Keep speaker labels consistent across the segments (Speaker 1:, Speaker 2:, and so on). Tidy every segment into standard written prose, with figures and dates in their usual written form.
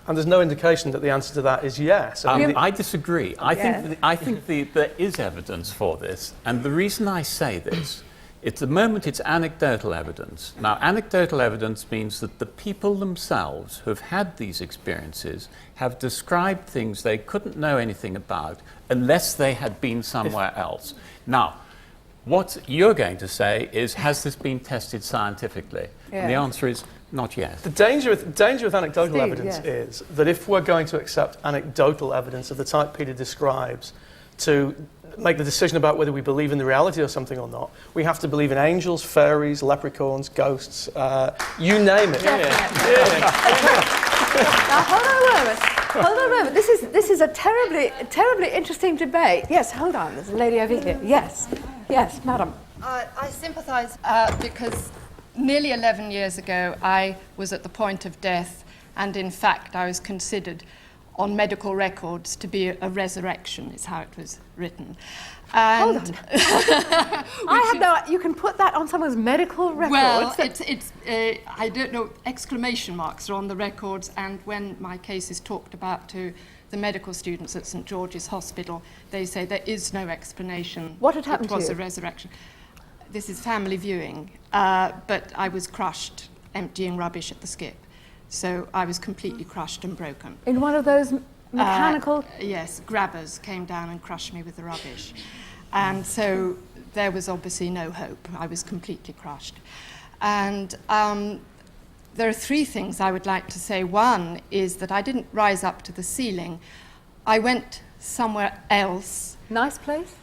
Speaker 1: And there's no indication that the answer to that is yes.
Speaker 2: I disagree. I think there is evidence for this, and the reason I say this, at the moment it's anecdotal evidence. Now, anecdotal evidence means that the people themselves who've had these experiences have described things they couldn't know anything about unless they had been somewhere else. Now, what you're going to say is, has this been tested scientifically? Yeah. And the answer is, not yet.
Speaker 1: The danger with anecdotal evidence is that if we're going to accept anecdotal evidence of the type Peter describes to make the decision about whether we believe in the reality of something or not, we have to believe in angels, fairies, leprechauns, ghosts, you name it.
Speaker 3: Now, hold on a moment. This is a terribly interesting debate. Yes, hold on. There's a lady over here. Yes, madam.
Speaker 4: I sympathise because nearly 11 years ago I was at the point of death, and in fact I was considered on medical records to be a resurrection, is how it was written.
Speaker 3: And hold on. You can put that on someone's medical records?
Speaker 4: Well, I don't know, exclamation marks are on the records, and when my case is talked about to the medical students at St George's Hospital, they say there is no explanation.
Speaker 3: What had happened
Speaker 4: to you? It was a resurrection. This is family viewing, but I was crushed emptying rubbish at the skip. So I was completely crushed and broken.
Speaker 3: In one of those mechanical...
Speaker 4: yes, grabbers came down and crushed me with the rubbish. And so there was obviously no hope. I was completely crushed. And there are three things I would like to say. One is that I didn't rise up to the ceiling. I went somewhere else.
Speaker 3: Nice place?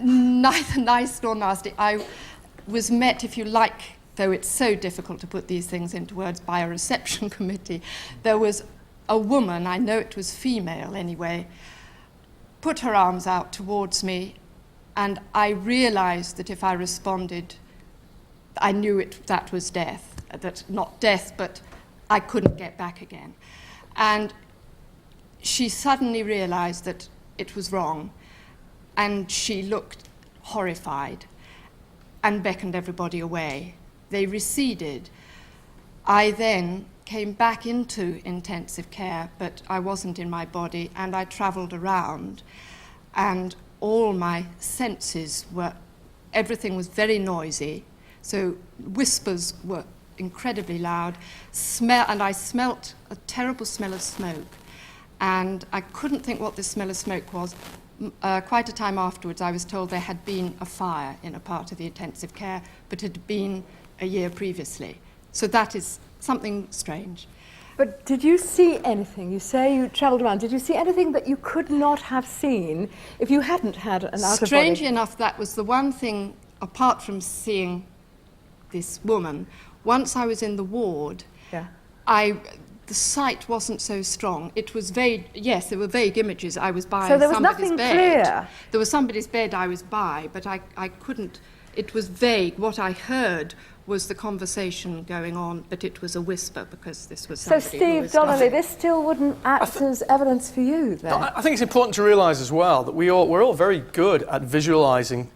Speaker 4: Neither nice nor nasty. I was met, if you like, though it's so difficult to put these things into words, by a reception committee. There was a woman, I know it was female anyway, put her arms out towards me, and I realised that if I responded, I knew that was death. That not death, but I couldn't get back again. And she suddenly realised that it was wrong, and she looked horrified and beckoned everybody away. They receded. I then came back into intensive care, but I wasn't in my body, and I travelled around, and all my senses were, everything was very noisy, so whispers were incredibly loud, and I smelt a terrible smell of smoke, and I couldn't think what the smell of smoke was. Quite a time afterwards, I was told there had been a fire in a part of the intensive care, but it had been a year previously. So that is something strange.
Speaker 3: But did you see anything? You say you travelled around. Did you see anything that you could not have seen if you hadn't had an out-of-body?
Speaker 4: Strangely enough, that was the one thing, apart from seeing this woman. Once I was in the ward, the sight wasn't so strong. It was vague. Yes, there were vague images. I was by somebody's bed. So there was nothing clear? There was somebody's bed I was by, but I couldn't. It was vague. What I heard was the conversation going on, but it was a whisper because this was somebody.
Speaker 3: So, Steve Donnelly, this still wouldn't act as evidence for you, then?
Speaker 1: I think it's important to realise as well that we're all very good at visualising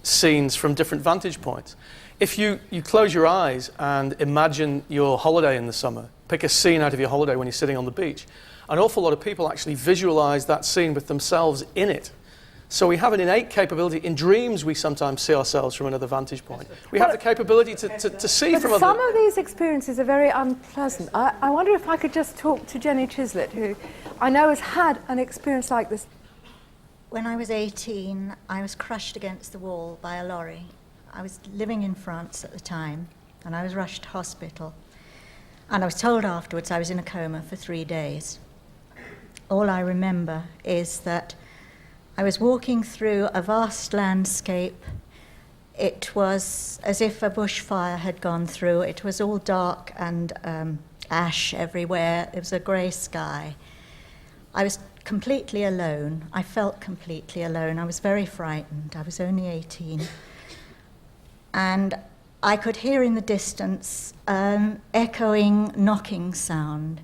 Speaker 1: scenes from different vantage points. If you close your eyes and imagine your holiday in the summer, pick a scene out of your holiday when you're sitting on the beach, an awful lot of people actually visualise that scene with themselves in it. So we have an innate capability. In dreams, we sometimes see ourselves from another vantage point. We have the capability to see from other...
Speaker 3: Some of these experiences are very unpleasant. I wonder if I could just talk to Jenny Chislett, who I know has had an experience like this.
Speaker 5: When I was 18, I was crushed against the wall by a lorry. I was living in France at the time, and I was rushed to hospital. And I was told afterwards I was in a coma for 3 days. All I remember is that I was walking through a vast landscape. It was as if a bushfire had gone through. It was all dark and ash everywhere. It was a grey sky. I was completely alone. I felt completely alone. I was very frightened. I was only 18. And I could hear in the distance echoing knocking sound.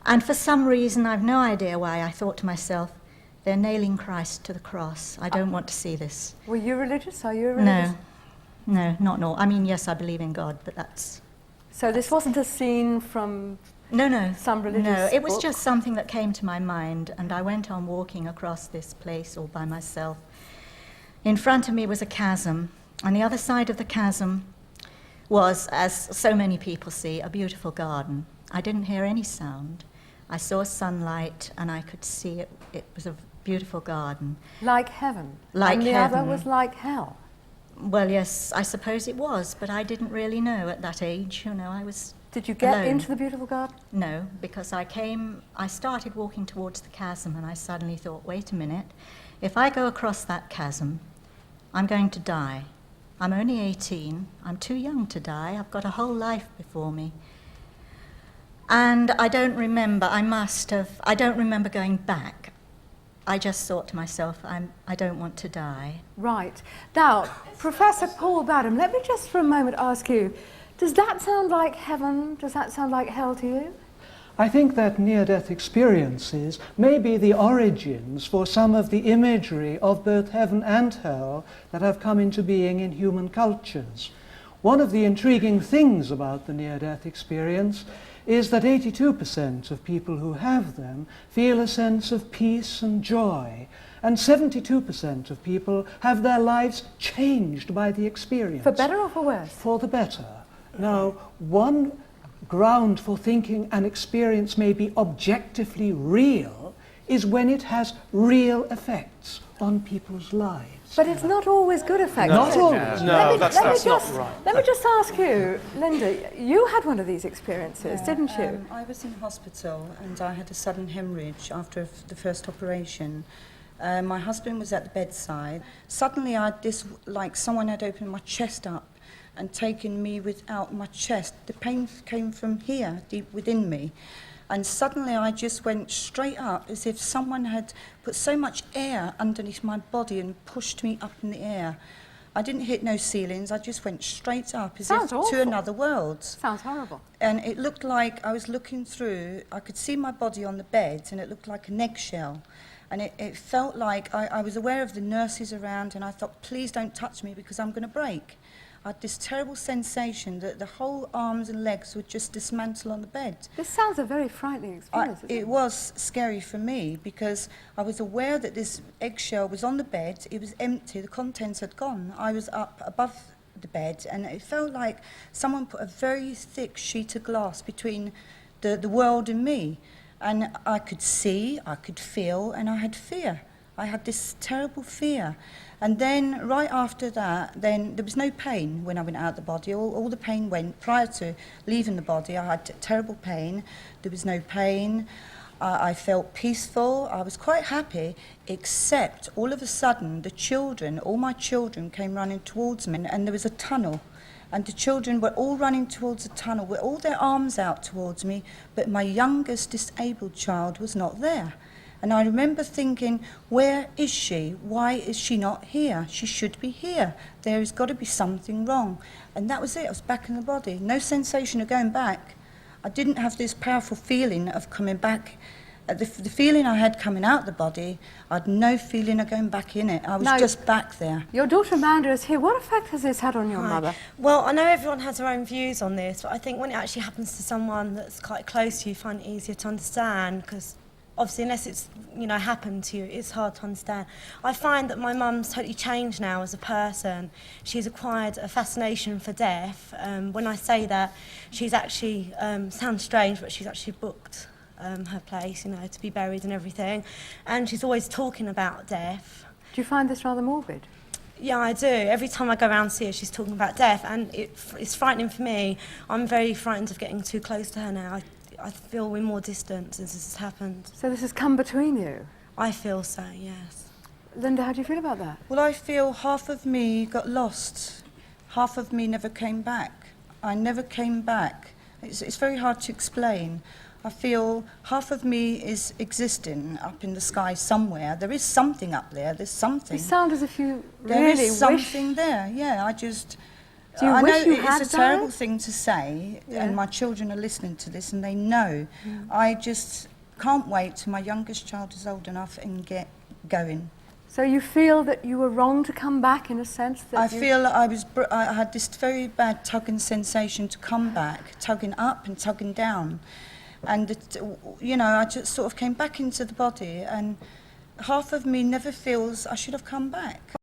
Speaker 5: And for some reason, I've no idea why, I thought to myself, they're nailing Christ to the cross. I don't want to see this.
Speaker 3: Were you religious? Are you religious?
Speaker 5: No, not. I mean, yes, I believe in God, but that's...
Speaker 3: So this wasn't a scene from
Speaker 5: No.
Speaker 3: Some religious
Speaker 5: No, it was
Speaker 3: book?
Speaker 5: just something that came to my mind, and I went on walking across this place all by myself. In front of me was a chasm. On the other side of the chasm was, as so many people see, a beautiful garden. I didn't hear any sound. I saw sunlight, and I could see it was a beautiful garden.
Speaker 3: Like heaven.
Speaker 5: Like
Speaker 3: and the
Speaker 5: heaven.
Speaker 3: other was like hell.
Speaker 5: Well, yes, I suppose it was, but I didn't really know at that age. You know, I was
Speaker 3: Did you get
Speaker 5: alone.
Speaker 3: into the beautiful garden?
Speaker 5: No, because I started walking towards the chasm, and I suddenly thought, wait a minute, if I go across that chasm, I'm going to die. I'm only 18, I'm too young to die, I've got a whole life before me. And I don't remember, I don't remember going back. I just thought to myself, I don't want to die.
Speaker 3: Right. Now, Professor Paul Badham, let me just for a moment ask you, does that sound like heaven? Does that sound like hell to you?
Speaker 6: I think that near-death experiences may be the origins for some of the imagery of both heaven and hell that have come into being in human cultures. One of the intriguing things about the near-death experience is that 82% of people who have them feel a sense of peace and joy, and 72% of people have their lives changed by the experience.
Speaker 3: For better or for worse?
Speaker 6: For the better. Now, one ground for thinking an experience may be objectively real is when it has real effects on people's lives.
Speaker 3: But it's not always good effects.
Speaker 6: Not
Speaker 3: is it?
Speaker 6: always.
Speaker 1: No, that's not right.
Speaker 3: Let me just ask you, Linda, you had one of these experiences, didn't you?
Speaker 7: I was in hospital and I had a sudden hemorrhage after the first operation. My husband was at the bedside. Suddenly I had this, like someone had opened my chest up and taken me without my chest. The pain came from here, deep within me. And suddenly I just went straight up as if someone had put so much air underneath my body and pushed me up in the air. I didn't hit no ceilings, I just went straight up as
Speaker 3: Sounds
Speaker 7: if
Speaker 3: awful.
Speaker 7: to another world.
Speaker 3: Sounds horrible.
Speaker 7: And it looked like I was looking through, I could see my body on the bed and it looked like an eggshell. And it felt like I was aware of the nurses around and I thought, please don't touch me because I'm going to break. I had this terrible sensation that the whole arms and legs would just dismantle on the bed.
Speaker 3: This sounds a very frightening experience, isn't
Speaker 7: It was scary for me because I was aware that this eggshell was on the bed, it was empty, the contents had gone. I was up above the bed and it felt like someone put a very thick sheet of glass between the world and me. And I could see, I could feel, and I had fear. I had this terrible fear. And then right after that, then there was no pain when I went out the body. All the pain went. Prior to leaving the body, I had terrible pain. There was no pain. I felt peaceful. I was quite happy, except all of a sudden, all my children came running towards me, and there was a tunnel. And the children were all running towards the tunnel with all their arms out towards me, but my youngest disabled child was not there. And I remember thinking, where is she? Why is she not here? She should be here. There has got to be something wrong. And that was it. I was back in the body. No sensation of going back. I didn't have this powerful feeling of coming back. The feeling I had coming out the body, I had no feeling of going back in it. I was just back there.
Speaker 3: Your daughter Amanda is here. What effect has this had on your mother?
Speaker 8: Well, I know everyone has their own views on this, but I think when it actually happens to someone that's quite close to you, you find it easier to understand, because obviously unless it's, happened to you, it's hard to understand. I find that my mum's totally changed now as a person. She's acquired a fascination for death. When I say that, she's actually, sounds strange, but she's actually booked her place, to be buried and everything. And she's always talking about death.
Speaker 3: Do you find this rather morbid?
Speaker 8: Yeah, I do. Every time I go around to see her, she's talking about death, and it's frightening for me. I'm very frightened of getting too close to her now. I feel we're more distant since this has happened.
Speaker 3: So this has come between you?
Speaker 8: I feel so, yes.
Speaker 3: Linda, how do you feel about that?
Speaker 7: Well, I feel half of me got lost. Half of me never came back. I never came back. It's very hard to explain. I feel half of me is existing up in the sky somewhere. There is something up there. There's something.
Speaker 3: You sound as if you
Speaker 7: there
Speaker 3: really
Speaker 7: is something there. Yeah, I just.
Speaker 3: Do you
Speaker 7: I
Speaker 3: wish
Speaker 7: know
Speaker 3: you had
Speaker 7: it's a terrible
Speaker 3: died?
Speaker 7: thing to say,
Speaker 3: Yeah.
Speaker 7: and my children are listening to this, and they know. I just can't wait till my youngest child is old enough and get going.
Speaker 3: So you feel that you were wrong to come back, in a sense? That
Speaker 7: I feel I had this very bad tugging sensation to come back, tugging up and tugging down. And, you know, I just sort of came back into the body, and half of me never feels I should have come back.